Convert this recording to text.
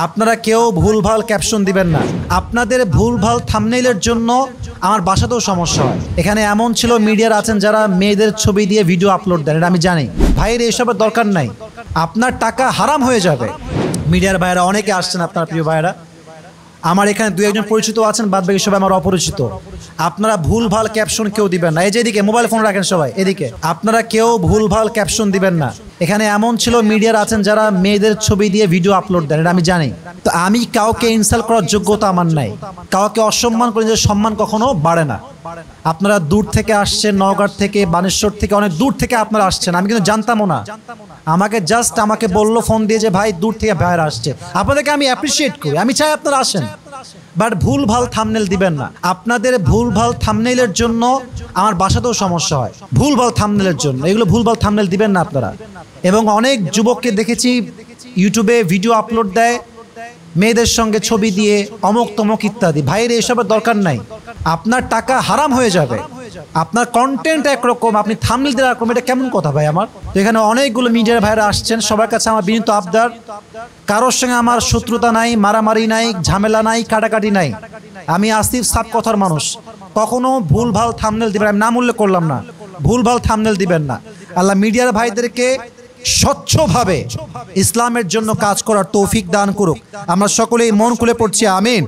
আপনারা কেউ ভুলভাল ক্যাপশন দিবেন না। আপনাদের ভুলভাল থাম্বনেইলের জন্য আমার বাসাতেও সমস্যা হয়। এখানে এমন ছিল মিডিয়ার আছেন যারা মেয়েদের ছবি দিয়ে ভিডিও আপলোড দেন, এটা আমি জানি। ভাইয়ের এসবের দরকার নাই, আপনার টাকা হারাম হয়ে যাবে। মিডিয়ার ভাইয়েরা অনেকে আসছেন, আপনার প্রিয় ভাইয়েরা, আমার এখানে দু একজন পরিচিত আছেন, বাদ বাকি সবাই আমার অপরিচিত। আপনারা ভুলভাল ক্যাপশন কেউ দিবেন না। এই যে এদিকে মোবাইল ফোন রাখেন সবাই, এদিকে আপনারা কেউ ভুলভাল ক্যাপশন দিবেন না। এখানে এমন ছিল মিডিয়ার আছেন যারা মেয়েদের ছবি দিয়ে ভিডিও আপলোড দেন, এটা আমি জানি। তো আমি কাউকে ইনসাল্ট করার যোগ্যতা আমার নাই, কাউকে অসম্মান করে যে সম্মান কখনো বাড়ে না। আপনারা দূর থেকে আসছেন, নওগাঁ থেকে, বানেশ্বর থেকে, অনেক দূর থেকে আপনারা আসছেন, আমি কিন্তু জানতামও না। আমাকে বললো ফোন দিয়ে যে ভাই দূর থেকে ভাইরা আসছে। আপনাদেরকে আমি অ্যাপ্রিসিয়েট করি, আমি চাই আপনারা আসেন, বাট ভুলভাল থাম্বনেল দিবেন না। আপনাদের ভুলভাল থাম্বনেইলের জন্য আমার বাসাতেও সমস্যা হয়। ভুলভাল থাম্বনেইলের জন্য এগুলো ভুলভাল থাম্বনেইল দিবেন না আপনারা। এবং অনেক যুবককে দেখেছি ইউটিউবে ভিডিও আপলোড দেয় মেয়েদের সঙ্গে ছবি দিয়ে, অমুক তমক ইত্যাদি। ভাইয়ের এসবের দরকার নাই, আপনার টাকা হারাম হয়ে যাবে। আপনার কন্টেন্ট একরকম, আপনি থাম্বনেইল দেওয়ার একরকম, এটা কেমন কথা ভাই আমার? তো এখানে অনেকগুলো মিডিয়ার ভাইরা আসছেন, সবার কাছে আমার বিনীত আবদার, কারোর সঙ্গে আমার শত্রুতা নাই, মারামারি নাই, ঝামেলা নাই, কাটাকাটি নাই। আমি আসিফ সাব কথার মানুষ, কখনো ভুলভাল থাম্বনেইল দিবেন, আমি নাম উল্লেখ করলাম না, ভুলভাল থাম্বনেইল দিবেন না। আল্লাহ মিডিয়ার ভাইদেরকে স্বচ্ছভাবে ইসলামের জন্য কাজ করার তৌফিক দান করুক। আমরা সকলেই মন খুলে পড়ছি, আমিন।